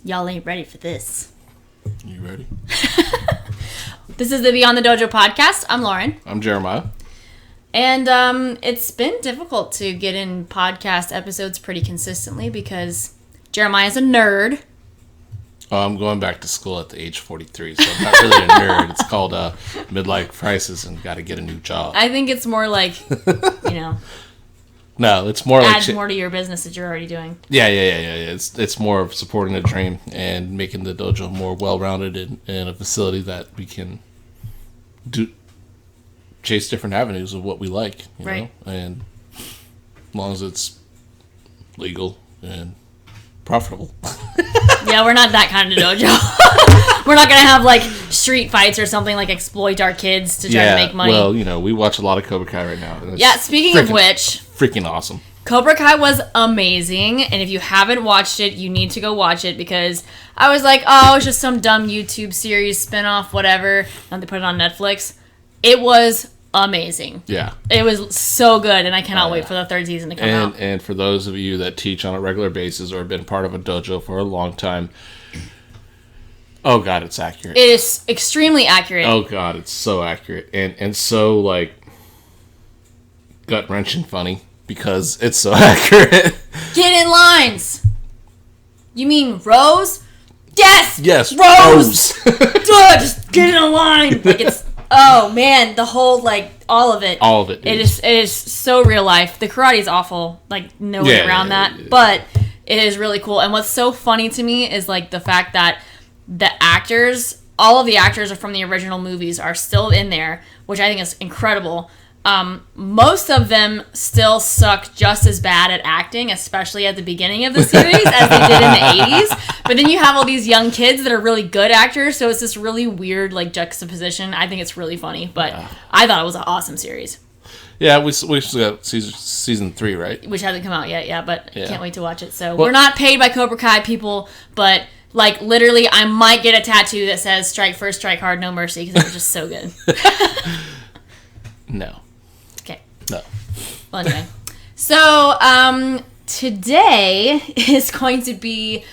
Y'all ain't ready for this. You ready? This is the Beyond the Dojo podcast. I'm Lauren. I'm Jeremiah. And it's been difficult to get in podcast episodes pretty consistently because Jeremiah's a nerd. Oh, I'm going back to school at the age 43, so I'm not really a nerd. It's called midlife crisis and got to get a new job. I think it's more like, No, it's more adds like... more to your business that you're already doing. Yeah. It's more of supporting the dream and making the dojo more well-rounded and a facility that we can chase different avenues of what we like, you know? And as long as it's legal and profitable. Yeah, we're not that kind of dojo. We're not going to have, like, street fights or something, like, exploit our kids to try to make money. Well, we watch a lot of Cobra Kai right now. Yeah, speaking of which... Freaking awesome. Cobra Kai was amazing, and if you haven't watched it, you need to go watch it, because I was like, oh, it's just some dumb YouTube series, spinoff, whatever, and they put it on Netflix. It was amazing. Yeah. It was so good, and I cannot wait for the third season to come out. And for those of you that teach on a regular basis or have been part of a dojo for a long time, oh god, it's accurate. It is extremely accurate. Oh god, it's so accurate. And so, like, gut-wrenching funny, because it's so accurate. Get in lines! You mean rows? Yes! Yes, rows! Duh, just get in a line! Like, it's... Oh, man, the whole, like, all of it. All of it. It is so real life. The karate is awful. Like, no way around that. But it is really cool. And what's so funny to me is, like, the fact that the actors, all of the actors from the original movies are still in there, which I think is incredible. Most of them still suck just as bad at acting, especially at the beginning of the series, as they did in the 80s. But then you have all these young kids that are really good actors, so it's this really weird, like, juxtaposition. I think it's really funny, but I thought it was an awesome series. Yeah, we still got season 3, right? Which hasn't come out yet, but can't wait to watch it. So we're not paid by Cobra Kai people, but, like, literally, I might get a tattoo that says "Strike first, strike hard, no mercy," because it was just so good. No. Okay. No. Well, anyway. So, today is going to be,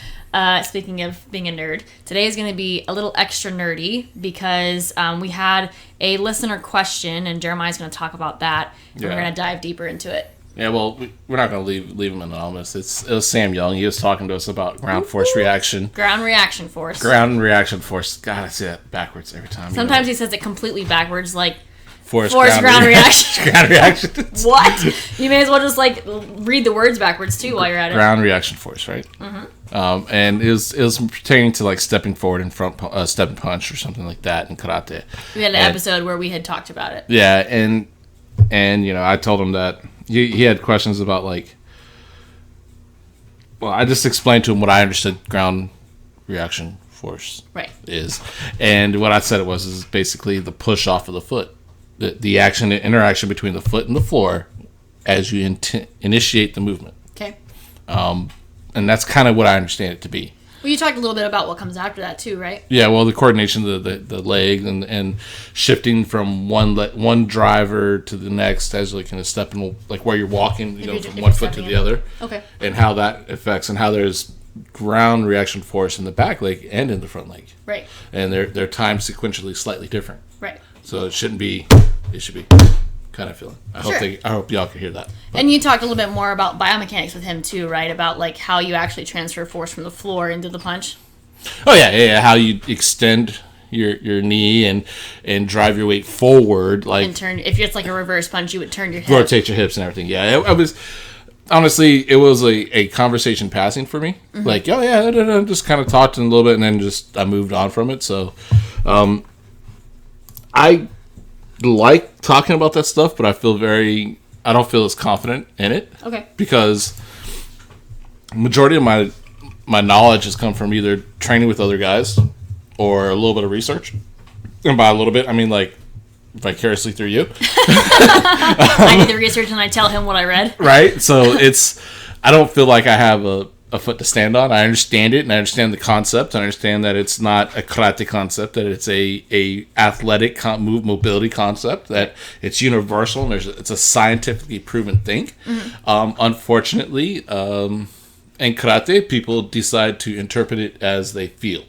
speaking of being a nerd, today is going to be a little extra nerdy because we had a listener question, and Jeremiah's going to talk about that, and we're going to dive deeper into it. Yeah, well, we're not going to leave him anonymous. It was Sam Young. He was talking to us about ground force reaction. Ground reaction force. Ground reaction force. God, I say that backwards every time. Sometimes he says it completely backwards, like... Force ground reaction. Ground reaction. What? You may as well just, like, read the words backwards, too, while you're at it. Ground reaction force, right? Mm-hmm. And it was pertaining to, like, stepping forward in front, step and punch or something like that in karate. We had an episode where we had talked about it. Yeah, and I told him that he had questions about, like... Well, I just explained to him what I understood ground reaction force is. And what I said is basically the push off of the foot. The interaction between the foot and the floor as you initiate the movement. Okay. And that's kind of what I understand it to be. Well, you talked a little bit about what comes after that too, right? Yeah, well, the coordination of the leg and shifting from one driver to the next as like in a step and like where you're walking, from one foot to the other. Okay. And how that affects and how there's ground reaction force in the back leg and in the front leg. Right. And they're timed sequentially slightly different. Right. So it should be kind of feeling. I hope y'all can hear that. But. And you talked a little bit more about biomechanics with him too, right? About like how you actually transfer force from the floor into the punch. Oh yeah. How you extend your knee and drive your weight forward, like and turn. If it's like a reverse punch, you would turn your hips. Rotate your hips and everything. Yeah, I was. Honestly, it was a conversation passing for me. Mm-hmm. Like, oh yeah, just kind of talked a little bit, and then I moved on from it. So, I like talking about that stuff, but I don't feel as confident in it. Okay. Because majority of my knowledge has come from either training with other guys or a little bit of research. And by a little bit, I mean like vicariously through you. I do the research and I tell him what I read. Right? So I don't feel like I have a foot to stand on. I understand it, and I understand the concept. I understand that it's not a karate concept, that it's a athletic mobility concept, that it's universal, and it's a scientifically proven thing. Mm-hmm. Unfortunately, in karate, people decide to interpret it as they feel.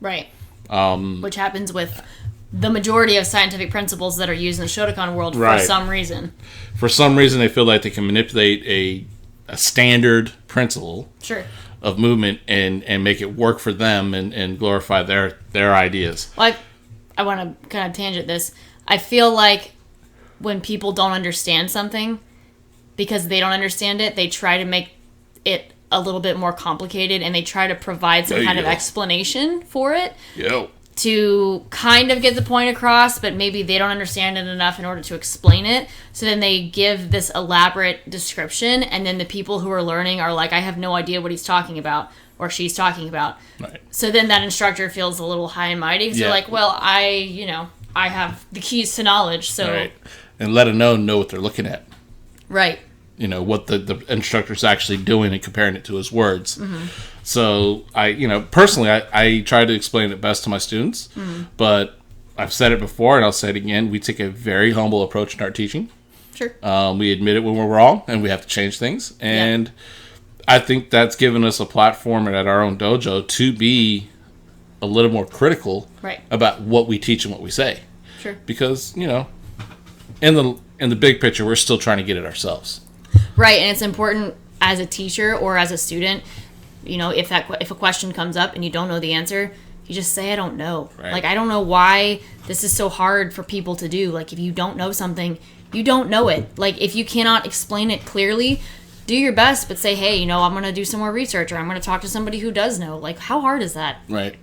Right. Which happens with the majority of scientific principles that are used in the Shotokan world for some reason. For some reason, they feel like they can manipulate a standard principle of movement and make it work for them and glorify their ideas. Well, I want to kind of tangent this. I feel like when people don't understand something, because they don't understand it, they try to make it a little bit more complicated, and they try to provide some kind of explanation for it to kind of get the point across, but maybe they don't understand it enough in order to explain it. So then they give this elaborate description, and then the people who are learning are like, I have no idea what he's talking about or she's talking about. Right. So then that instructor feels a little high and mighty, because they're like, well, I have the keys to knowledge, so... Right. And let alone know what they're looking at. Right. What the instructor's actually doing and comparing it to his words. Mm-hmm. So, personally, I try to explain it best to my students, but I've said it before and I'll say it again, we take a very humble approach in our teaching. Sure. We admit it when we're wrong and we have to change things. And I think that's given us a platform at our own dojo to be a little more critical about what we teach and what we say. Sure. Because, in the big picture, we're still trying to get it ourselves. Right, and it's important as a teacher or as a student, if a question comes up and you don't know the answer, you just say, I don't know. Right. Like, I don't know why this is so hard for people to do. Like, if you don't know something, you don't know it. Like, if you cannot explain it clearly, do your best, but say, hey, I'm going to do some more research, or I'm going to talk to somebody who does know. Like, how hard is that? Right.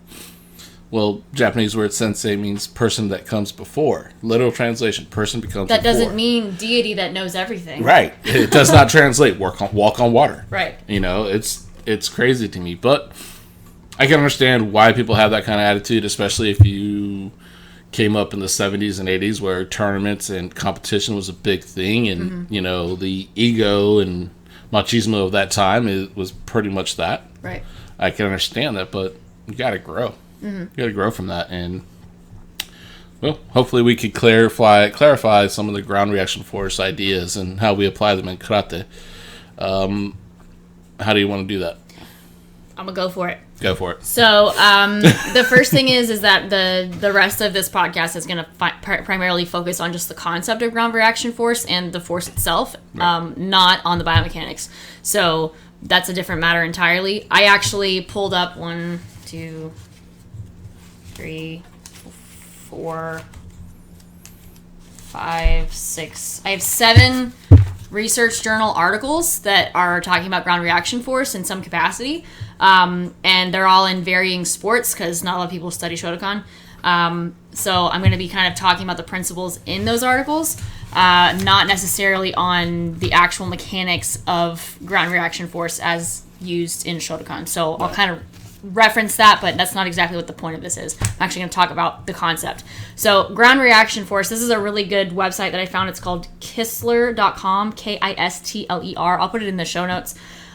Well, Japanese word sensei means person that comes before. Literal translation, person becomes that before. That doesn't mean deity that knows everything. Right. It does not translate walk on water. Right. It's crazy to me. But I can understand why people have that kind of attitude, especially if you came up in the 70s and 80s where tournaments and competition was a big thing. And, the ego and machismo of that time was pretty much that. Right. I can understand that, but you got to grow. Mm-hmm. You got to grow from that, and hopefully we could clarify some of the ground reaction force ideas and how we apply them in karate. How do you want to do that? I'm gonna go for it. Go for it. So the first thing is that the rest of this podcast is gonna primarily focus on just the concept of ground reaction force and the force itself, not on the biomechanics. So that's a different matter entirely. I actually pulled up 1, 2, 3, 4, 5, 6. I have 7 research journal articles that are talking about ground reaction force in some capacity. And they're all in varying sports because not a lot of people study Shotokan. So I'm going to be kind of talking about the principles in those articles, not necessarily on the actual mechanics of ground reaction force as used in Shotokan. So I'll kind of reference that, but that's not exactly what the point of this is. I'm actually going to talk about the concept. So ground reaction force, this is a really good website that I found. It's called Kistler.com, Kistler. I'll put it in the show notes.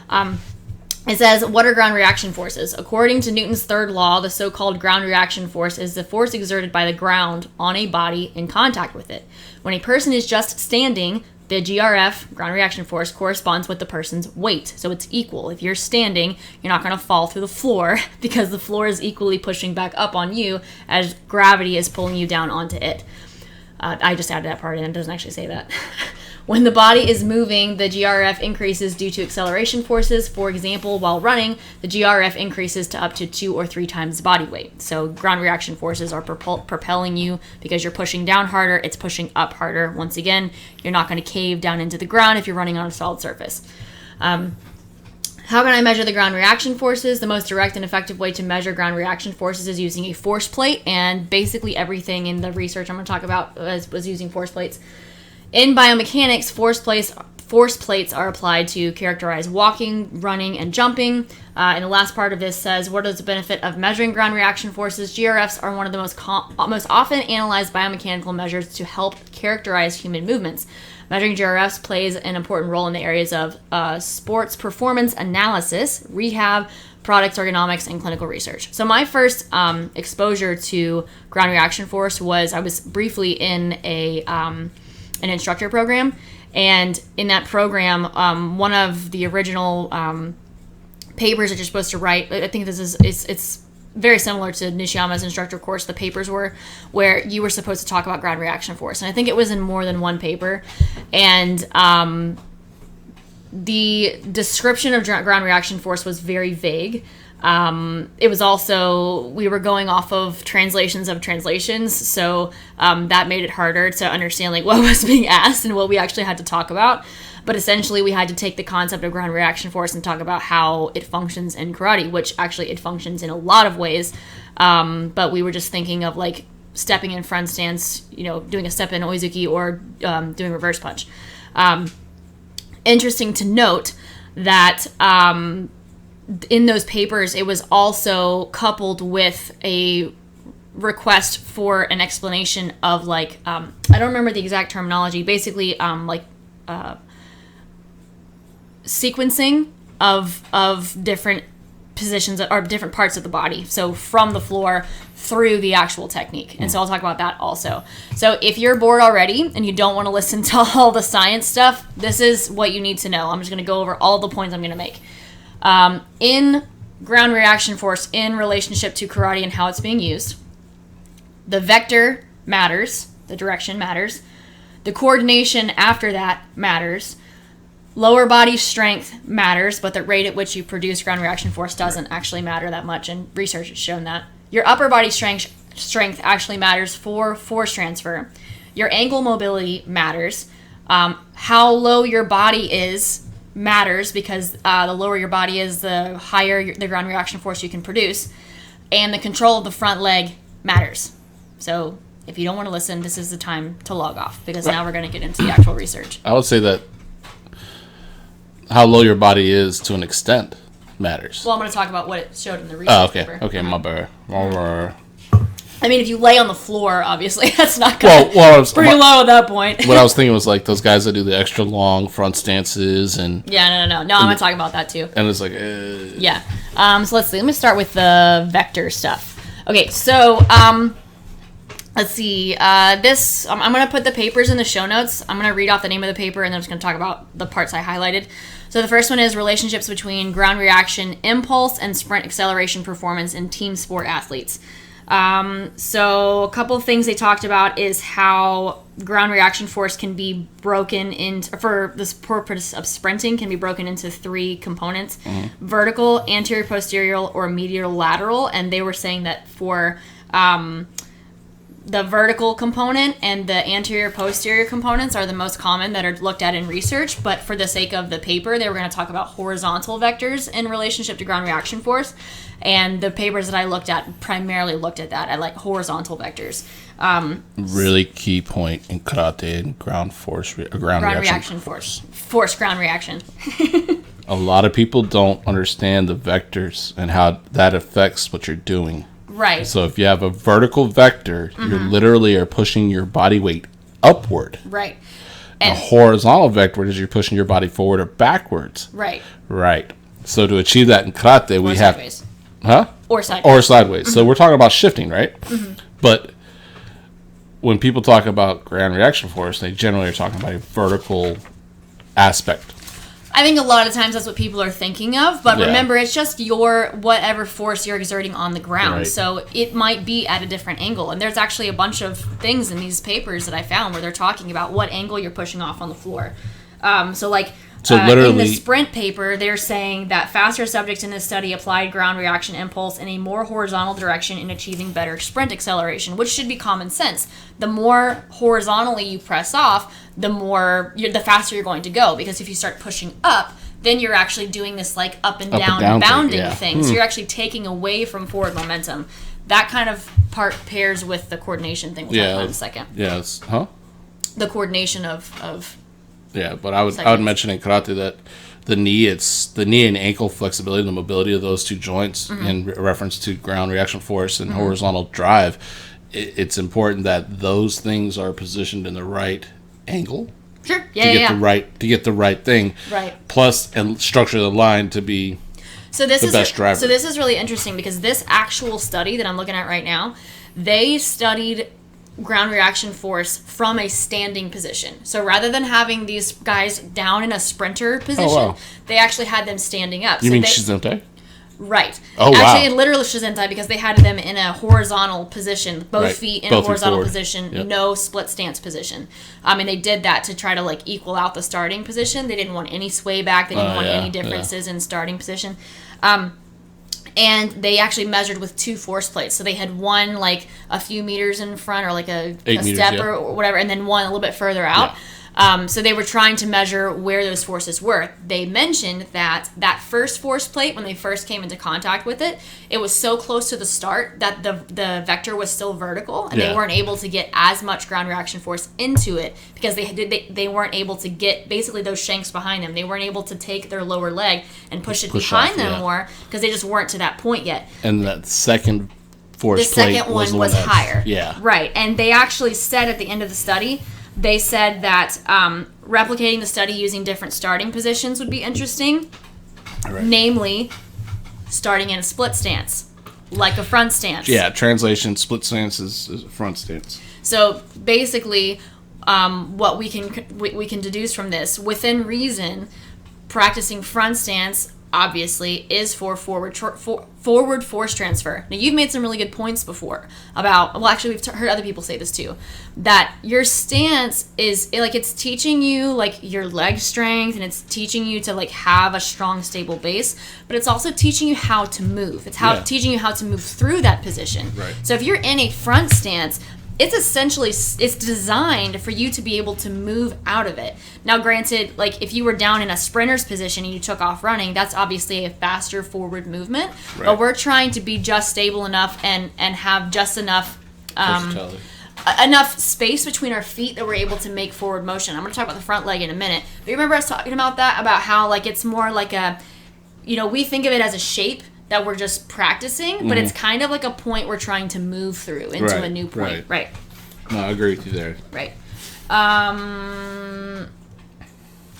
It says, what are ground reaction forces? According to Newton's third law, the so-called ground reaction force is the force exerted by the ground on a body in contact with it. When a person is just standing, the GRF, ground reaction force, corresponds with the person's weight. So it's equal. If you're standing, you're not going to fall through the floor because the floor is equally pushing back up on you as gravity is pulling you down onto it. I just added that part in. It doesn't actually say that. When the body is moving, the GRF increases due to acceleration forces. For example, while running, the GRF increases to up to 2 or 3 times body weight. So ground reaction forces are propelling you because you're pushing down harder. It's pushing up harder. Once again, you're not going to cave down into the ground if you're running on a solid surface. How can I measure the ground reaction forces? The most direct and effective way to measure ground reaction forces is using a force plate, and basically everything in the research I'm going to talk about was using force plates. In biomechanics, force plates are applied to characterize walking, running, and jumping. And the last part of this says, what is the benefit of measuring ground reaction forces? GRFs are one of the most often analyzed biomechanical measures to help characterize human movements. Measuring GRFs plays an important role in the areas of sports performance analysis, rehab, product ergonomics, and clinical research. So my first exposure to ground reaction force was I was briefly in an instructor program, and in that program, one of the original papers that you're supposed to write. I think this is it's very similar to Nishiyama's instructor course. The papers were where you were supposed to talk about ground reaction force, and I think it was in more than one paper. And the description of ground reaction force was very vague. It was also, we were going off of translations of translations, so that made it harder to understand like what was being asked and what we actually had to talk about. But essentially we had to take the concept of ground reaction force and talk about how it functions in karate, which actually it functions in a lot of ways. But we were just thinking of like stepping in front stance, doing a step in oizuki, or doing reverse punch. Interesting to note that in those papers, it was also coupled with a request for an explanation of like, I don't remember the exact terminology, basically sequencing of different positions or different parts of the body. So from the floor through the actual technique. And so I'll talk about that also. So if you're bored already and you don't want to listen to all the science stuff, this is what you need to know. I'm just going to go over all the points I'm going to make. In ground reaction force in relationship to karate and how it's being used, the vector matters, the direction matters, the coordination after that matters, lower body strength matters, but the rate at which you produce ground reaction force doesn't actually matter that much, and research has shown that. Your upper body strength actually matters for force transfer. Your ankle mobility matters. How low your body is matters, because the lower your body is, the higher the ground reaction force you can produce. And the control of the front leg matters. So if you don't want to listen, this is the time to log off, because now we're going to get into the actual research. I would say that how low your body is to an extent matters. Well, I'm going to talk about what it showed in the research paper. Okay, my bad. I mean, if you lay on the floor, obviously, that's not good. It's pretty low at that point. What I was thinking was like those guys that do the extra long front stances and... Yeah, no, I'm going to talk about that too. And it's like... Yeah. So let's see. Let me start with the vector stuff. Okay, so let's see. I'm going to put the papers in the show notes. I'm going to read off the name of the paper, and then I'm just going to talk about the parts I highlighted. So the first one is relationships between ground reaction impulse and sprint acceleration performance in team sport athletes. So a couple of things they talked about is how ground reaction force can be broken into, for this purpose of sprinting, can be broken into three components: vertical, anterior posterior, or medial lateral. And they were saying that for the vertical component and the anterior posterior components are the most common that are looked at in research, but for the sake of the paper, they were going to talk about horizontal vectors in relationship to ground reaction force. And the papers that I looked at primarily looked at that. I like horizontal vectors. Really key point in karate and ground reaction force. Ground reaction. A lot of people don't understand the vectors and how that affects what you're doing. Right. So if you have a vertical vector, you literally are pushing your body weight upward. Right. And a horizontal vector is you're pushing your body forward or backwards. Right. Right. So to achieve that in karate, we have... Sideways. Huh? Or sideways. Or sideways. So we're talking about shifting, right? But when people talk about ground reaction force, they generally are talking about a vertical aspect. I think a lot of times that's what people are thinking of, but remember, it's just your whatever force you're exerting on the ground. Right. So it might be at a different angle. And there's actually a bunch of things in these papers that I found where they're talking about what angle you're pushing off on the floor. Literally, in the sprint paper, they're saying that faster subjects in this study applied ground reaction impulse in a more horizontal direction in achieving better sprint acceleration, which should be common sense. The more horizontally you press off, the faster you're going to go, because if you start pushing up, then you're actually doing this like up and down bounding thing. So you're actually taking away from forward momentum. That kind of part pairs with the coordination thing we'll talk about in a second. Yes. The coordination of Yeah, but I would mention in karate that the knee and ankle flexibility, the mobility of those two joints in reference to ground reaction force and horizontal drive, it's important that those things are positioned in the right angle. Sure. To get the right thing. Right. Plus, and structure the line to be the best driver. So this is really interesting, because this actual study that I'm looking at right now, they studied ground reaction force from a standing position. So rather than having these guys down in a sprinter position, they actually had them standing up. You mean Shizente? Right. Oh, actually, literally Shizentai, because they had them in a horizontal position, both feet in a horizontal position, no split stance position. And they did that to try to like equal out the starting position. They didn't want any sway back. They didn't want any differences in starting position. And they actually measured with 2 force plates. So they had one like a few meters in front, or like a step or whatever, and then one a little bit further out. Yeah. So they were trying to measure where those forces were. They mentioned that first force plate, when they first came into contact with it, it was so close to the start that the vector was still vertical, and they weren't able to get as much ground reaction force into it because they weren't able to get basically those shanks behind them. They weren't able to take their lower leg and push it behind them more because they just weren't to that point yet. And that second force plate, the second one was higher. Yeah. Right. And they actually said at the end of the study, they said that replicating the study using different starting positions would be interesting. Right. Namely, starting in a split stance, like a front stance. Yeah, translation, split stance is a front stance. So basically, what we can deduce from this, within reason, practicing front stance obviously is for forward force transfer. Now, you've made some really good points before about, well, actually we've heard other people say this too, that your stance is like, it's teaching you like your leg strength, and it's teaching you to like have a strong stable base, but it's also teaching you how to move. It's teaching you how to move through that position. Right. So if you're in a front stance, it's designed for you to be able to move out of it. Now, granted, like if you were down in a sprinter's position and you took off running, that's obviously a faster forward movement. Right. But we're trying to be just stable enough and have just enough enough space between our feet that we're able to make forward motion. I'm going to talk about the front leg in a minute. But you remember us talking about that, about how like it's more like a, we think of it as a shape that we're just practicing, but it's kind of like a point we're trying to move through into a new point. Right. No, I agree with you there. Right. And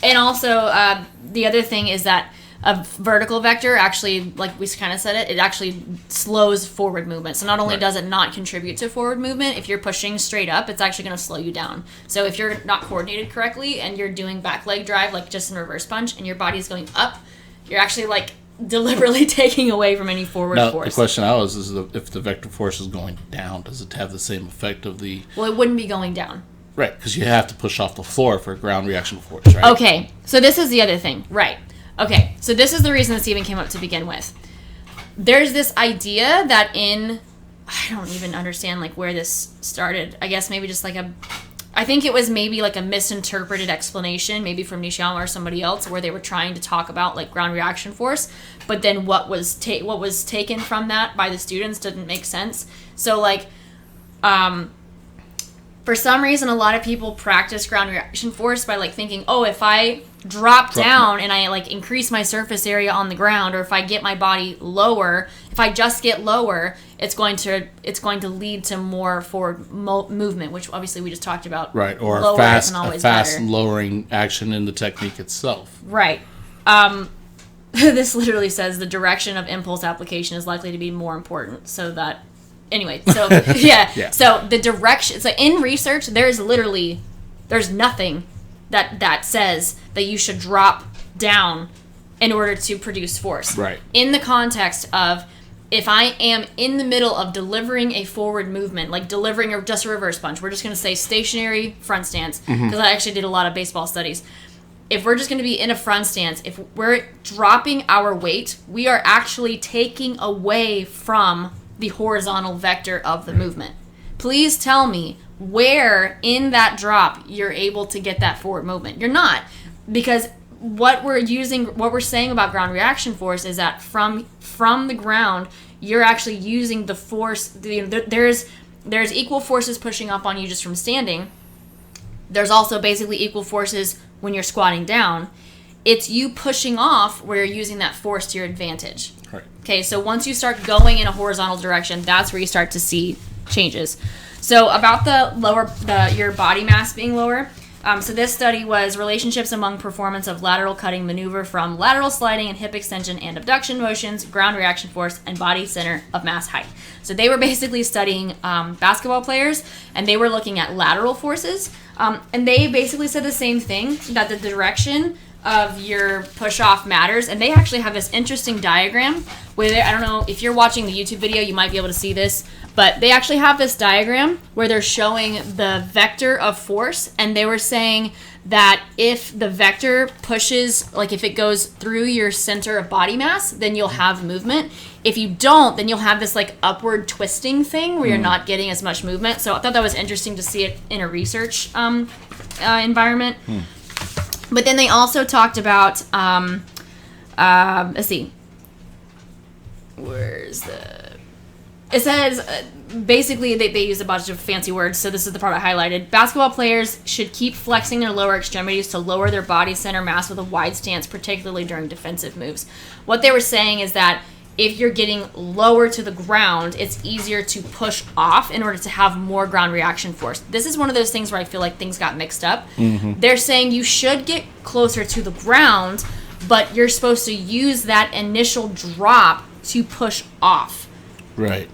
also, the other thing is that a vertical vector actually, like we kind of said it actually slows forward movement. So not only does it not contribute to forward movement, if you're pushing straight up, it's actually going to slow you down. So if you're not coordinated correctly and you're doing back leg drive, like just in reverse punch, and your body's going up, you're actually like deliberately taking away from any forward force. The question I was is if the vector force is going down, does it have the same effect of the... Well, it wouldn't be going down. Right, because you have to push off the floor for ground reaction force, right? Okay, so this is the other thing. Right. Okay, so this is the reason this even came up to begin with. There's this idea that I don't even understand like where this started. I guess maybe just like I think it was maybe like a misinterpreted explanation, maybe from Nishiyama or somebody else, where they were trying to talk about like ground reaction force, but then what was taken from that by the students didn't make sense. So like, for some reason, a lot of people practice ground reaction force by like thinking, oh, if I drop down and I like increase my surface area on the ground, or if I get my body lower, if I just get lower, it's going to lead to more forward movement, which obviously we just talked about. Right, or a fast lowering action in the technique itself. Right. This literally says the direction of impulse application is likely to be more important. So that, anyway, so yeah. So the direction. So in research, there's nothing that says that you should drop down in order to produce force. Right. In the context of, if I am in the middle of delivering a forward movement, like delivering just a reverse punch, we're just going to say stationary front stance, because I actually did a lot of baseball studies. If we're just going to be in a front stance, if we're dropping our weight, we are actually taking away from the horizontal vector of the movement. Please tell me where in that drop you're able to get that forward movement. You're not, because what we're saying about ground reaction force is that from the ground, you're actually using the force. There's equal forces pushing up on you just from standing. There's also basically equal forces when you're squatting down. It's you pushing off where you're using that force to your advantage. Right. Okay, so once you start going in a horizontal direction, that's where you start to see changes. So about your body mass being lower, So this study was relationships among performance of lateral cutting maneuver from lateral sliding and hip extension and abduction motions, ground reaction force, and body center of mass height. So they were basically studying basketball players, and they were looking at lateral forces. And they basically said the same thing, that the direction of your push-off matters. And they actually have this interesting diagram where I don't know, if you're watching the YouTube video, you might be able to see this, but they actually have this diagram where they're showing the vector of force, and they were saying that if the vector pushes, like if it goes through your center of body mass, then you'll have movement. If you don't, then you'll have this like upward twisting thing where you're not getting as much movement. So I thought that was interesting to see it in a research environment. But then they also talked about, let's see, where's the... It says, basically, they use a bunch of fancy words, so this is the part I highlighted. Basketball players should keep flexing their lower extremities to lower their body center mass with a wide stance, particularly during defensive moves. What they were saying is that if you're getting lower to the ground, it's easier to push off in order to have more ground reaction force. This is one of those things where I feel like things got mixed up. They're saying you should get closer to the ground, but you're supposed to use that initial drop to push off. Right.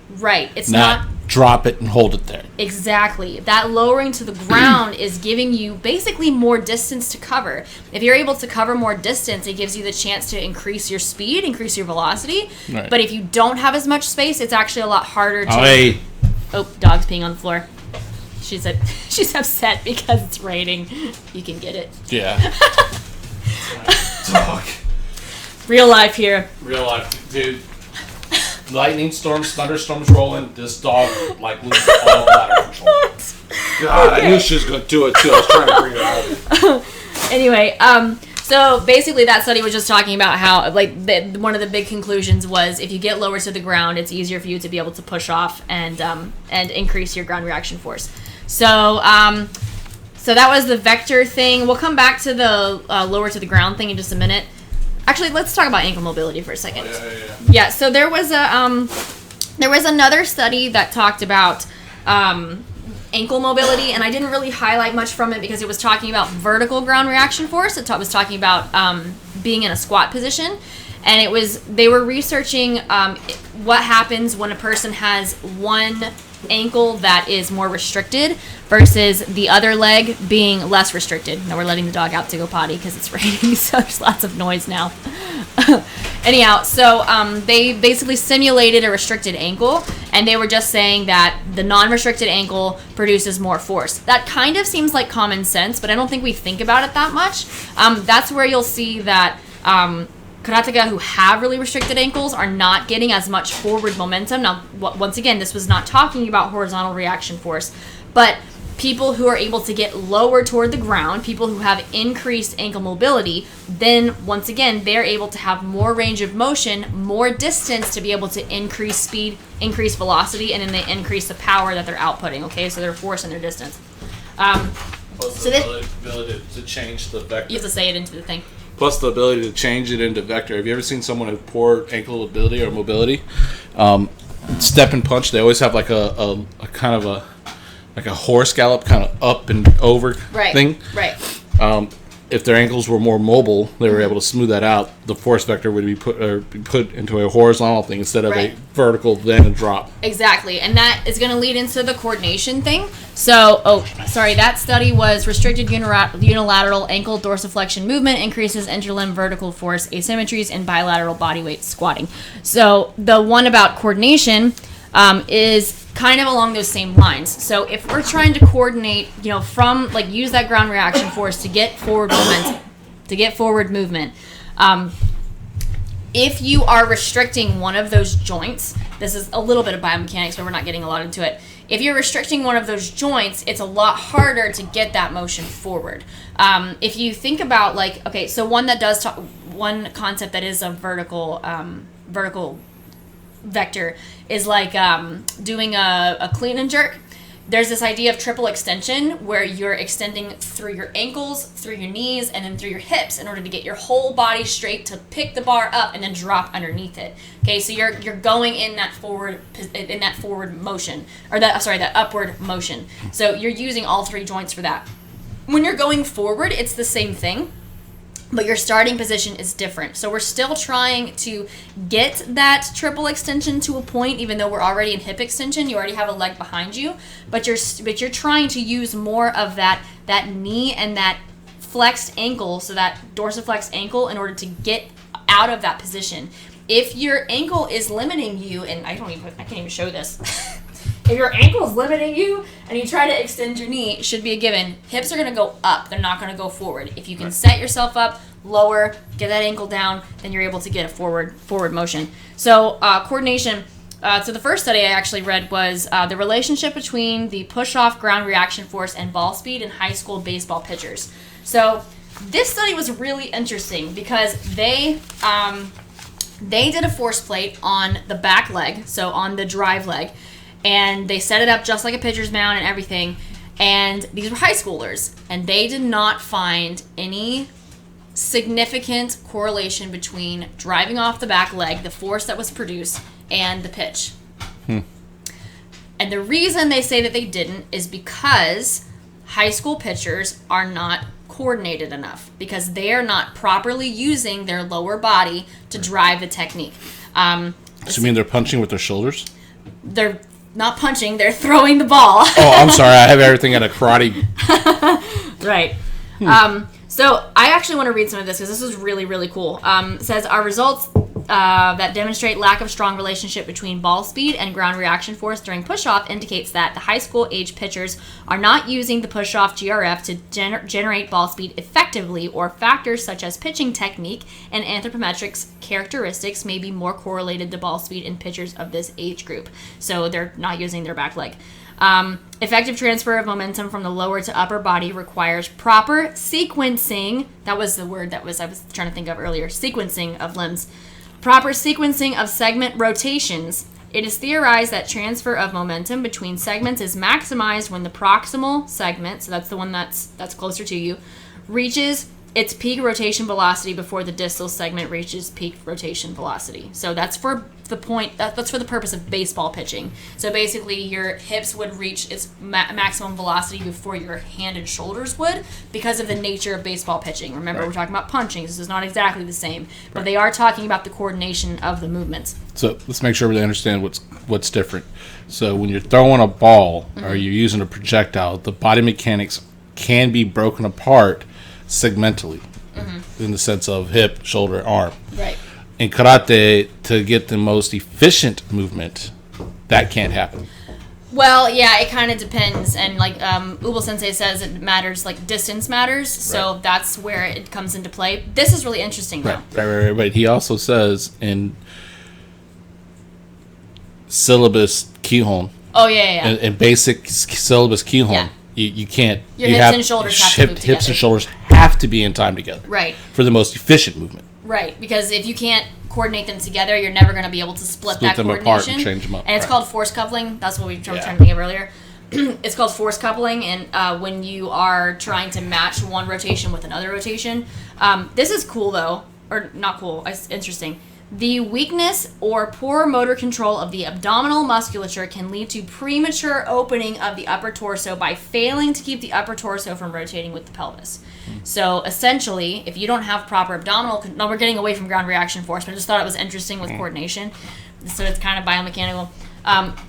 It's not drop it and hold it there. Exactly. That lowering to the ground is giving you basically more distance to cover. If you're able to cover more distance, it gives you the chance to increase your speed, increase your velocity. Right. But if you don't have as much space, it's actually a lot harder to... Oh, dog's peeing on the floor. She's upset because it's raining. You can get it. Yeah. Dog. Real life here. Real life, dude. Lightning storms, thunderstorms rolling. This dog loses all lateral control. God, okay. I knew she was gonna do it too. I was trying to bring her out of it. Anyway, so basically that study was just talking about how one of the big conclusions was if you get lower to the ground, it's easier for you to be able to push off and increase your ground reaction force. So so that was the vector thing. We'll come back to the lower to the ground thing in just a minute. Actually, let's talk about ankle mobility for a second. Yeah, so there was another study that talked about ankle mobility, and I didn't really highlight much from it because it was talking about vertical ground reaction force. It was talking about being in a squat position, and they were researching what happens when a person has one ankle that is more restricted versus the other leg being less restricted. Now we're letting the dog out to go potty because it's raining, so there's lots of noise now. Anyhow, so they basically simulated a restricted ankle, and they were just saying that the non-restricted ankle produces more force. That kind of seems like common sense, but I don't think we think about it that much. That's where you'll see that karateka who have really restricted ankles are not getting as much forward momentum. Now, once again, this was not talking about horizontal reaction force, but people who are able to get lower toward the ground, people who have increased ankle mobility, then once again, they're able to have more range of motion, more distance to be able to increase speed, increase velocity, and then they increase the power that they're outputting, okay? So their force and their distance. Plus the ability to change the vector. You have to say it into the thing. Plus the ability to change it into vector. Have you ever seen someone with poor ankle ability or mobility? Step and punch, they always have like a kind of a horse gallop kind of up and over thing. Right. If their ankles were more mobile, they were able to smooth that out. The force vector would be put into a horizontal thing instead of a vertical, then a drop. Exactly, and that is going to lead into the coordination thing. So, that study was restricted unilateral ankle dorsiflexion movement increases interlimb vertical force asymmetries and bilateral bodyweight squatting. So the one about coordination is kind of along those same lines. So if we're trying to coordinate, from use that ground reaction force to get forward momentum, to get forward movement, if you are restricting one of those joints, this is a little bit of biomechanics, but we're not getting a lot into it. If you're restricting one of those joints, it's a lot harder to get that motion forward. If you think about so one concept that is a vertical vector is doing a clean and jerk. There's this idea of triple extension where you're extending through your ankles, through your knees, and then through your hips in order to get your whole body straight to pick the bar up and then drop underneath it. Okay, so you're going in that forward motion, or that upward motion. So you're using all three joints for that. when you're going forward, it's the same thing, but your starting position is different. So we're still trying to get that triple extension to a point, even though we're already in hip extension. You already have a leg behind you, but you're trying to use more of that knee and that flexed ankle, so that dorsiflex ankle, in order to get out of that position. If your ankle is limiting you, and I can't even show this. If your ankle is limiting you and you try to extend your knee, it should be a given. Hips are going to go up. They're not going to go forward. If you can set yourself up, lower, get that ankle down, then you're able to get a forward motion. So coordination. So the first study I actually read was the relationship between the push-off ground reaction force and ball speed in high school baseball pitchers. So this study was really interesting because they did a force plate on the back leg, so on the drive leg, and they set it up just like a pitcher's mound and everything. And these were high schoolers, and they did not find any significant correlation between driving off the back leg, the force that was produced, and the pitch. And the reason they say that they didn't is because high school pitchers are not coordinated enough, because they are not properly using their lower body to drive the technique. So you mean they're punching with their shoulders? They're not punching, they're throwing the ball. Oh, I'm sorry. I have everything at a karate. Right. So I actually want to read some of this because this is really, really cool. It says, our results that demonstrate lack of strong relationship between ball speed and ground reaction force during push-off indicates that the high school age pitchers are not using the push-off GRF to generate ball speed effectively, or factors such as pitching technique and anthropometrics characteristics may be more correlated to ball speed in pitchers of this age group. So they're not using their back leg. Effective transfer of momentum from the lower to upper body requires proper sequencing. That was the word I was trying to think of earlier. Sequencing of limbs. Proper sequencing of segment rotations. It is theorized that transfer of momentum between segments is maximized when the proximal segment, so that's the one that's closer to you, reaches its peak rotation velocity before the distal segment reaches peak rotation velocity. So that's for the point. That's for the purpose of baseball pitching. So basically, your hips would reach its maximum velocity before your hand and shoulders would, because of the nature of baseball pitching. Remember, We're talking about punching. This is not exactly the same, but they are talking about the coordination of the movements. So let's make sure we understand what's different. So when you're throwing a ball or you're using a projectile, the body mechanics can be broken apart segmentally, in the sense of hip, shoulder, arm. Right. In karate, to get the most efficient movement, that can't happen. Well, yeah, it kind of depends. And like Ubo Sensei says, it matters, like distance matters. So that's where it comes into play. This is really interesting, though. Right. He also says in syllabus Kihon. Oh, yeah. In basic syllabus Kihon. Yeah. You can't. Your hips and shoulders have to move together. Hips and shoulders have to be in time together. Right. For the most efficient movement. Right, because if you can't coordinate them together, you're never going to be able to split that them coordination. Apart and change them up. And it's called force coupling. That's what we were trying to think of earlier. It's called force coupling, and when you are trying to match one rotation with another rotation. This is cool, though. Or not cool. It's interesting. The weakness or poor motor control of the abdominal musculature can lead to premature opening of the upper torso by failing to keep the upper torso from rotating with the pelvis. So essentially, if you don't have proper abdominal... Now we're getting away from ground reaction force, but I just thought it was interesting with coordination. So it's kind of biomechanical.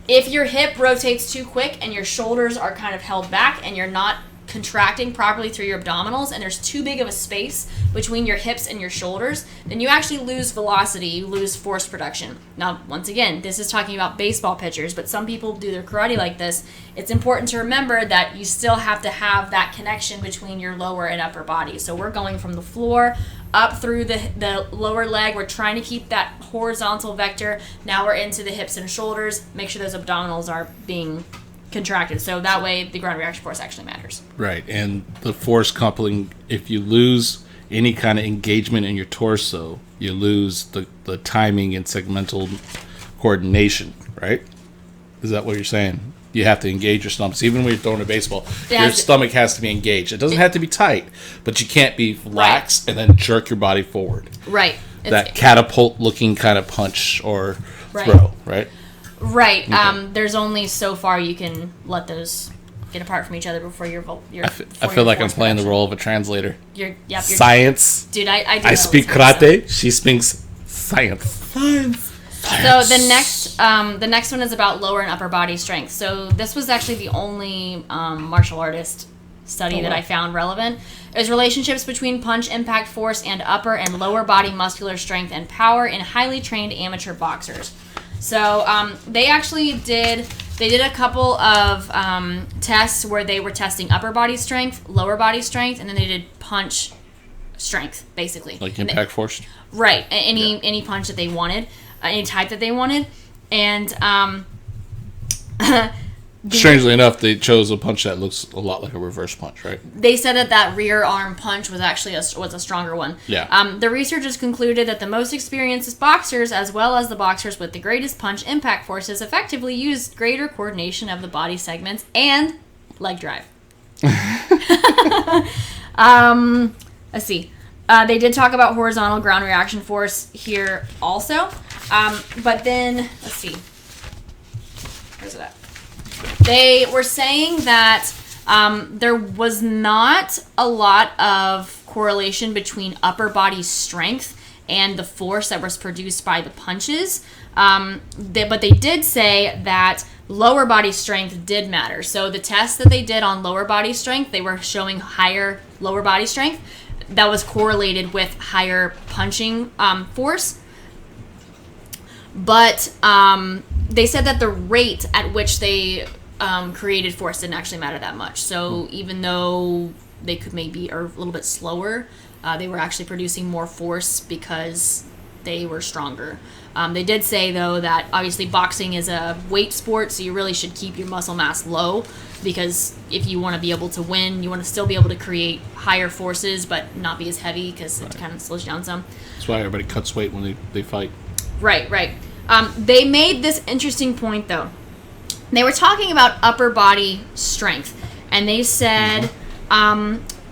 If your hip rotates too quick and your shoulders are kind of held back and you're not contracting properly through your abdominals, and there's too big of a space between your hips and your shoulders, then you actually lose velocity, you lose force production. Now, once again, this is talking about baseball pitchers, but some people do their karate like this. It's important to remember that you still have to have that connection between your lower and upper body. So we're going from the floor up through the lower leg. We're trying to keep that horizontal vector. Now we're into the hips and shoulders. Make sure those abdominals are being contracted, so that way the ground reaction force actually matters. Right, and the force coupling, if you lose any kind of engagement in your torso, you lose the timing and segmental coordination, right? Is that what you're saying? You have to engage your stomach. So even when you're throwing a baseball, your stomach has to be engaged. It doesn't have to be tight, but you can't be lax and then jerk your body forward. Right. That catapult-looking kind of punch or throw, right? Right. Okay. There's only so far you can let those get apart from each other before your. I feel like I'm playing the role of a translator. You're science. Dude, I speak karate. She speaks science. Science. So the next one is about lower and upper body strength. So this was actually the only martial artist study that I found relevant. It was relationships between punch impact force and upper and lower body muscular strength and power in highly trained amateur boxers. So they actually did a couple of tests where they were testing upper body strength, lower body strength, and then they did punch strength, basically. Like impact force? Right. Any punch that they wanted. Any type that they wanted, and strangely enough, they chose a punch that looks a lot like a reverse punch, right? They said that rear arm punch was actually a stronger one. Yeah. The researchers concluded that the most experienced boxers, as well as the boxers with the greatest punch impact forces, effectively used greater coordination of the body segments and leg drive. Let's see. They did talk about horizontal ground reaction force here also. But then, let's see. Where's it at? They were saying that there was not a lot of correlation between upper body strength and the force that was produced by the punches. But they did say that lower body strength did matter. So the tests that they did on lower body strength, they were showing higher lower body strength. That was correlated with higher punching force. But they said that the rate at which they created force didn't actually matter that much. So even though they could maybe are a little bit slower, they were actually producing more force because they were stronger. They did say, though, that obviously boxing is a weight sport, so you really should keep your muscle mass low, because if you want to be able to win, you want to still be able to create higher forces but not be as heavy, because it kind of slows you down some. That's why everybody cuts weight when they fight. Right. They made this interesting point, though. They were talking about upper body strength, and they said,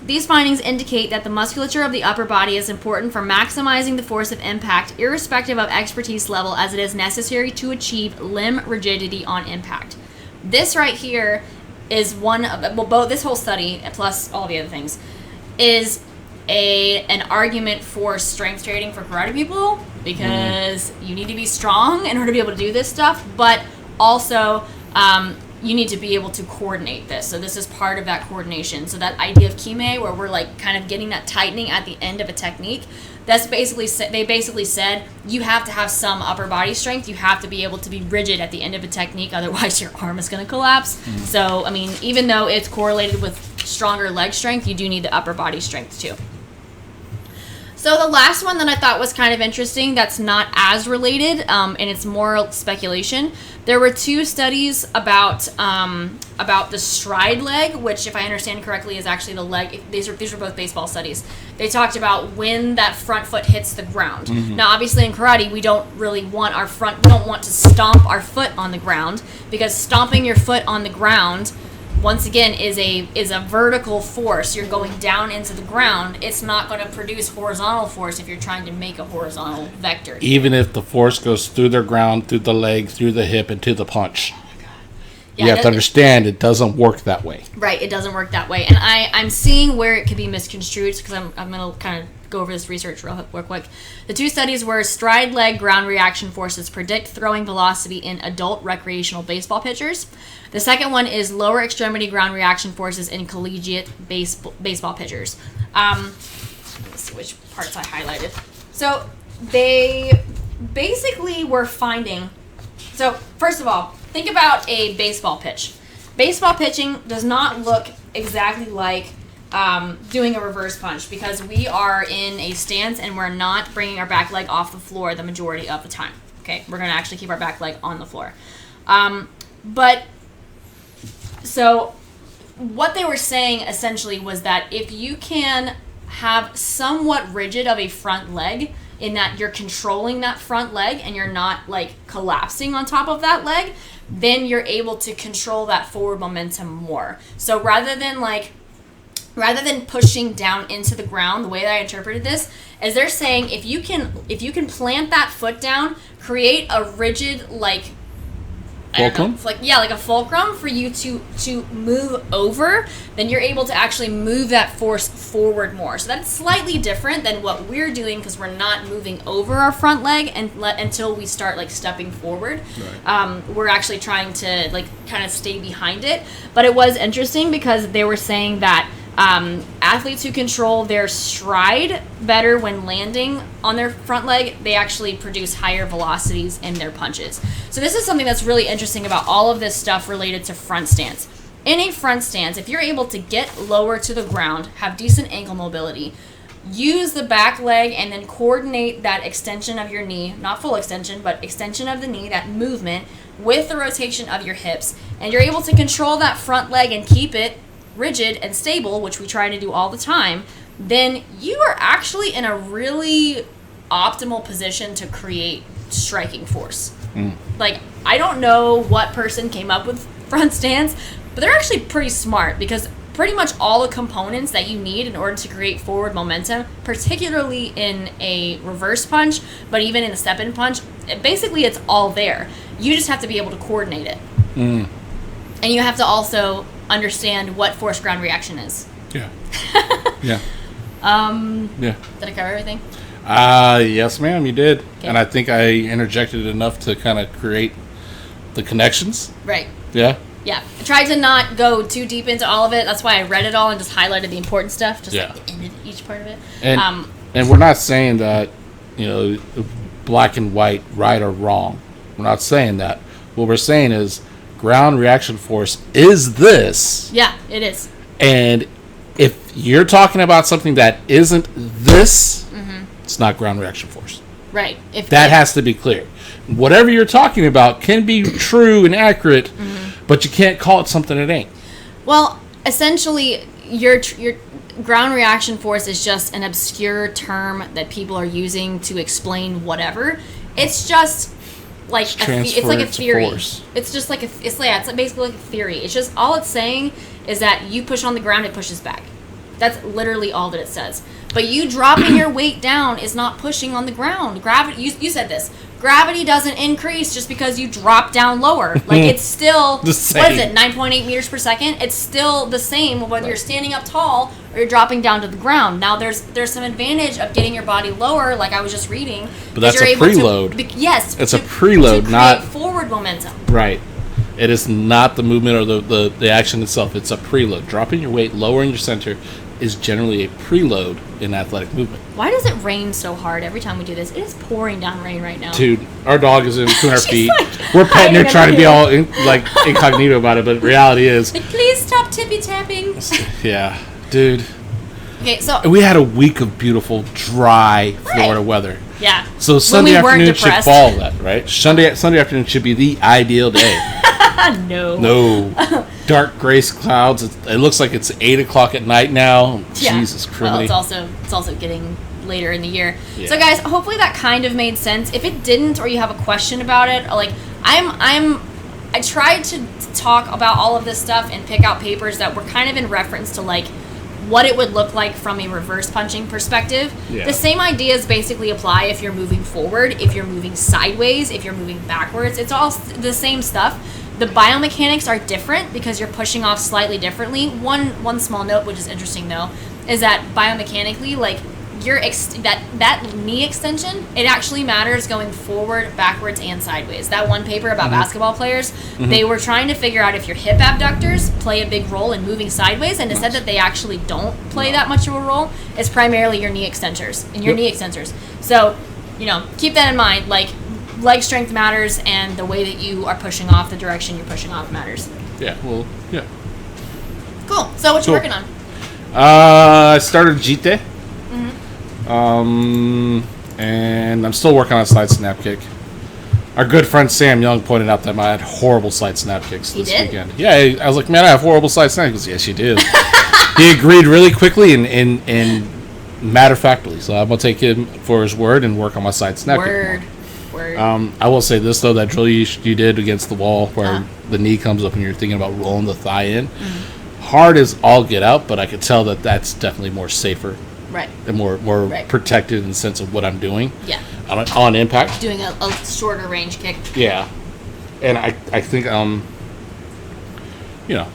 these findings indicate that the musculature of the upper body is important for maximizing the force of impact, irrespective of expertise level, as it is necessary to achieve limb rigidity on impact. This right here is one of, well, both this whole study, plus all the other things, is an argument for strength training for karate people, because you need to be strong in order to be able to do this stuff, but also you need to be able to coordinate this. So this is part of that coordination. So that idea of kime, where we're like kind of getting that tightening at the end of a technique, that's basically, they basically said you have to have some upper body strength. You have to be able to be rigid at the end of a technique, otherwise your arm is going to collapse. So, I mean, even though it's correlated with stronger leg strength, you do need the upper body strength too. So the last one that I thought was kind of interesting, that's not as related, and it's more speculation. There were two studies about the stride leg, which, if I understand correctly, is actually the leg. These were both baseball studies. They talked about when that front foot hits the ground. Now, obviously, in karate, we don't really want we don't want to stomp our foot on the ground, because stomping your foot on the ground, once again, is a vertical force. You're going down into the ground. It's not going to produce horizontal force if you're trying to make a horizontal vector. Even if the force goes through the ground, through the leg, through the hip, and to the punch. Oh my God. Yeah, you have to understand it doesn't work that way. Right, it doesn't work that way. And I'm seeing where it could be misconstrued, because I'm going to kind of go over this research real quick. The two studies were stride leg ground reaction forces predict throwing velocity in adult recreational baseball pitchers. The second one is lower extremity ground reaction forces in collegiate baseball pitchers. Let's see which parts I highlighted. So they basically were finding... So first of all, think about a baseball pitch. Baseball pitching does not look exactly like doing a reverse punch, because we are in a stance and we're not bringing our back leg off the floor the majority of the time. Okay, we're going to actually keep our back leg on the floor. But so what they were saying essentially was that if you can have somewhat rigid of a front leg, in that you're controlling that front leg and you're not like collapsing on top of that leg, then you're able to control that forward momentum more. So rather than pushing down into the ground, the way that I interpreted this is they're saying if you can plant that foot down, create a rigid like Fulcrum? Like a fulcrum for you to move over, then you're able to actually move that force forward more. So that's slightly different than what we're doing because we're not moving over our front leg until we start like stepping forward. Right. We're actually trying to like kind of stay behind it. But it was interesting because they were saying that athletes who control their stride better when landing on their front leg, they actually produce higher velocities in their punches. So this is something that's really interesting about all of this stuff related to front stance. In a front stance, if you're able to get lower to the ground, have decent ankle mobility, use the back leg and then coordinate that extension of your knee, not full extension, but extension of the knee, that movement with the rotation of your hips, and you're able to control that front leg and keep it rigid and stable, which we try to do all the time, then you are actually in a really optimal position to create striking force. Like, I don't know what person came up with front stance, but they're actually pretty smart because pretty much all the components that you need in order to create forward momentum, particularly in a reverse punch, but even in a step-in punch, basically it's all there. You just have to be able to coordinate it. And you have to also understand what force ground reaction is. Yeah. Yeah. Did I cover everything? Yes, ma'am, you did. Okay. And I think I interjected enough to kind of create the connections. Right. Yeah. Yeah. I tried to not go too deep into all of it. That's why I read it all and just highlighted the important stuff, just like ended each part of it. And we're not saying that, black and white, right or wrong. We're not saying that. What we're saying is ground reaction force is this. Yeah, it is. And if you're talking about something that isn't this, it's not ground reaction force. Right. That has to be clear. Whatever you're talking about can be true and accurate, but you can't call it something it ain't. Well, essentially, your ground reaction force is just an obscure term that people are using to explain whatever. It's just like it's like a theory. Force. It's just like it's basically like a theory. It's just all it's saying is that you push on the ground, it pushes back. That's literally all that it says. But you dropping your weight down is not pushing on the ground. Gravity. You said this. Gravity doesn't increase just because you drop down lower. Like, it's still the same. What is it? 9.8 meters per second. It's still the same whether you're standing up tall or you're dropping down to the ground. Now, there's some advantage of getting your body lower, like I was just reading. But that's a preload. Yes, it's a preload, not forward momentum. Right. It is not the movement or the action itself. It's a preload. Dropping your weight, lowering your center, is generally a preload in athletic movement. Why does it rain so hard every time we do this? It is pouring down rain right now. Dude, our dog is in 200 feet. Like, we're petting her, trying to be all incognito about it, but reality is... Like, please stop tippy-tapping. Yeah, dude. Okay, so... We had a week of beautiful, dry Florida weather. Yeah. So Sunday afternoon should follow that, right? Sunday afternoon should be the ideal day. No. Dark gray clouds. It looks like it's 8 o'clock at night now. Yeah. Jesus Christ. Well, it's also getting later in the year. Yeah. So guys, hopefully that kind of made sense. If it didn't, or you have a question about it, like I tried to talk about all of this stuff and pick out papers that were kind of in reference to like what it would look like from a reverse punching perspective. Yeah. The same ideas basically apply if you're moving forward, if you're moving sideways, if you're moving backwards. It's all the same stuff. The biomechanics are different because you're pushing off slightly differently. One small note, which is interesting though, is that biomechanically, like that knee extension, it actually matters going forward, backwards, and sideways. That one paper about basketball players, they were trying to figure out if your hip abductors play a big role in moving sideways, and it said that they actually don't play that much of a role. It's primarily your knee extensors knee extensors. So, keep that in mind. Like, leg strength matters, and the way that you are pushing off, the direction you're pushing off matters. Yeah, well, yeah. Cool. So what you working on? I started Jite. And I'm still working on a side snap kick. Our good friend Sam Young pointed out that I had horrible side snap kicks this weekend. Yeah, I was like, man, I have horrible side snap kicks. Yes, you do. He agreed really quickly and matter-of-factly. So I'm going to take him for his word and work on my side snap kick more. I will say this, though, that drill you did against the wall where the knee comes up and you're thinking about rolling the thigh in, hard as all get out, but I could tell that that's definitely more safer. Right. And more protected in the sense of what I'm doing. Yeah. On impact. Doing a shorter range kick. Yeah. And I think you know,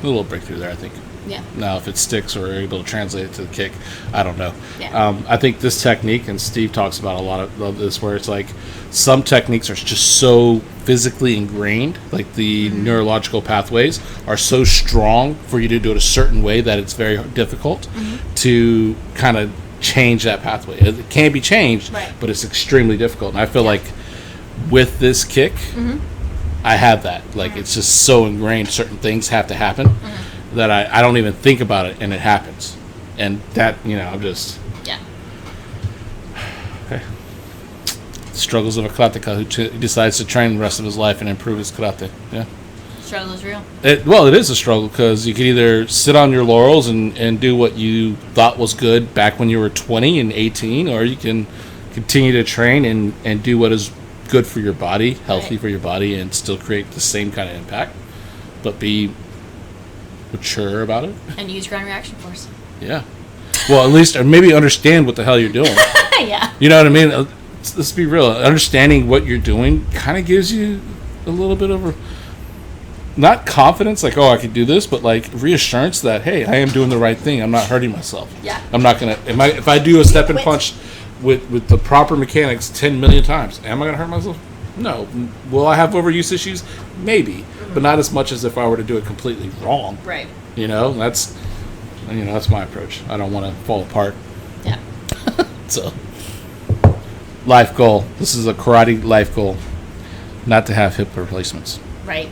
a little breakthrough there, I think. Yeah. Now, if it sticks or able to translate it to the kick, I don't know. Yeah. I think this technique, and Steve talks about a lot of this, where it's like some techniques are just so physically ingrained, like the neurological pathways are so strong for you to do it a certain way that it's very difficult to kind of change that pathway. It can be changed, right, but it's extremely difficult. And I feel like with this kick, I have that. Like, it's just so ingrained, certain things have to happen that I don't even think about it, and it happens. And that, you know, I'm just... Yeah. Okay. Struggles of a karateka who decides to train the rest of his life and improve his karate. Yeah. Struggle is real. It is a struggle, because you can either sit on your laurels and do what you thought was good back when you were 20 and 18, or you can continue to train and do what is good for your body, healthy for your body, and still create the same kind of impact, but be mature about it. And use ground reaction force. Yeah. Well, at least, or maybe understand what the hell you're doing. Yeah. You know what I mean? Let's be real. Understanding what you're doing kind of gives you a little bit of not confidence, like, oh, I could do this, but like reassurance that, hey, I am doing the right thing. I'm not hurting myself. Yeah. I'm not going to, if I do a step and punch with the proper mechanics 10 million times, am I going to hurt myself? No. Will I have overuse issues? Maybe, but not as much as if I were to do it completely wrong. Right. You know, that's my approach. I don't want to fall apart. Yeah. So, life goal. This is a karate life goal. Not to have hip replacements. Right.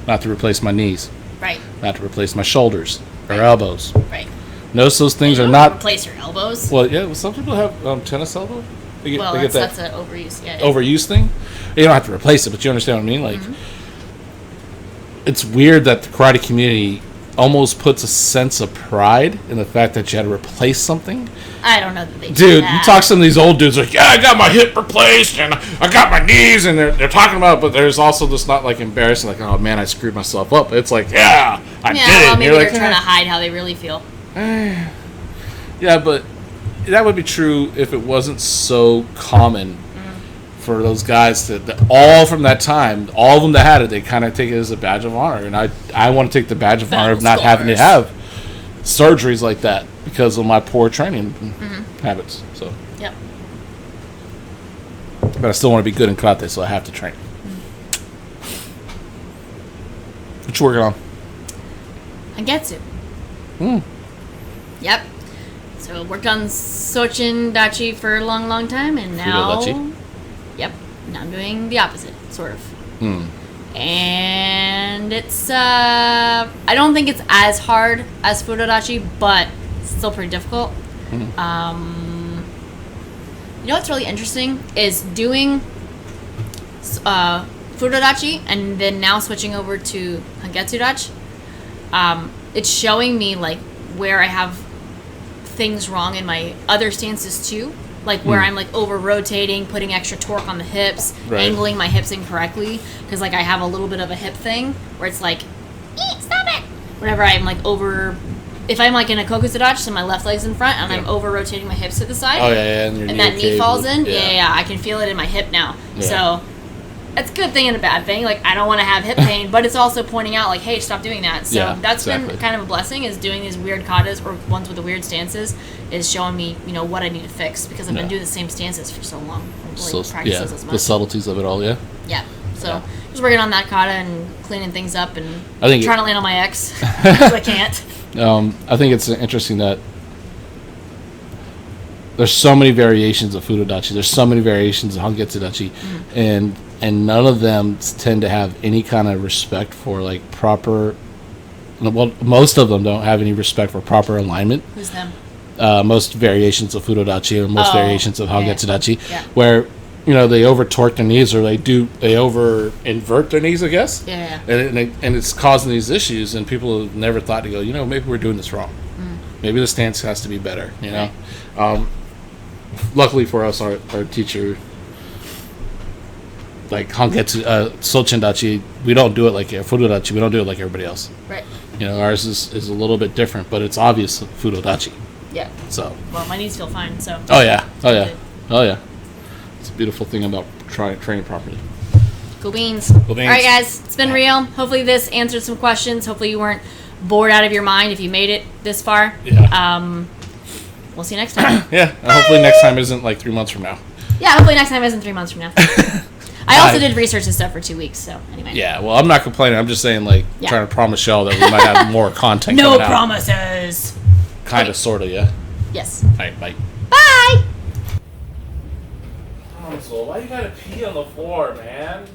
Not to replace my knees. Right. Not to replace my shoulders or elbows. Right. Notice those things are not... Replace your elbows? Well, yeah, some people have tennis elbow. That's an overuse. Yeah, overuse thing. You don't have to replace it, but you understand what I mean? Like, it's weird that the karate community almost puts a sense of pride in the fact that you had to replace something. I don't know that they do. Dude, you talk to some of these old dudes like, yeah, I got my hip replaced and I got my knees, and they're talking about it, but there's also this not like embarrassing, like, oh man, I screwed myself up. It's like, yeah, I did it. Well, maybe they're trying to hide how they really feel. Yeah, but that would be true if it wasn't so common for those guys that all from that time, all of them that had it, they kind of take it as a badge of honor. And I want to take the badge of honor of not having to have surgeries like that because of my poor training habits. So, yep. But I still want to be good in karate, so I have to train. What you working on? Agetsu. Yep. So worked on Sochin Dachi for a long, long time, and now... Yep. Now I'm doing the opposite, sort of. And it's... I don't think it's as hard as Fudodachi, but it's still pretty difficult. You know what's really interesting is doing Fudodachi and then now switching over to Hangetsu Dachi. It's showing me, like, where I have things wrong in my other stances too, like where I'm like over rotating, putting extra torque on the hips, angling my hips incorrectly, because like I have a little bit of a hip thing where it's like, stop it, whenever I'm like over, if I'm like in a kokusudachi, so my left leg's in front and I'm over rotating my hips to the side, and that knee falls in, I can feel it in my hip now. So it's a good thing and a bad thing. Like, I don't want to have hip pain, but it's also pointing out, like, hey, stop doing that. So that's been kind of a blessing, is doing these weird katas or ones with the weird stances is showing me, you know, what I need to fix, because I've been doing the same stances for so long. I don't really practice those as much. The subtleties of it all, So just working on that kata and cleaning things up and trying to land on my ex because I can't. I think it's interesting that there's so many variations of Fudodachi. There's so many variations of Hangetsu Dachi, and none of them tend to have any kind of respect for like proper. Well, most of them don't have any respect for proper alignment. Who's them? Most variations of Fudodachi or most variations of Hangetsu Dachi, where you know they over torque their knees or they over invert their knees, I guess. And it's causing these issues, and people have never thought to go, you know, maybe we're doing this wrong. Maybe the stance has to be better. You know. Luckily for us, our teacher, like Hangetsu, Sochin Dachi, we don't do it like Fudodachi. We don't do it like everybody else. Right. You know, ours is a little bit different, but it's obvious Fudodachi. Yeah. So. Well, my knees feel fine. So. Oh yeah. It's a beautiful thing about training properly. Cool beans. All right, guys. It's been real. Hopefully this answered some questions. Hopefully you weren't bored out of your mind if you made it this far. Yeah. We'll see you next time. Yeah. And hopefully next time isn't like 3 months from now. Yeah, hopefully next time isn't 3 months from now. I also did research and stuff for 2 weeks, so anyway. Yeah, well, I'm not complaining. I'm just saying, like, trying to promise y'all that we might have more content No promises. Kind of, sort of, yeah? Yes. All right, bye. Bye! Why you gotta pee on the floor, man?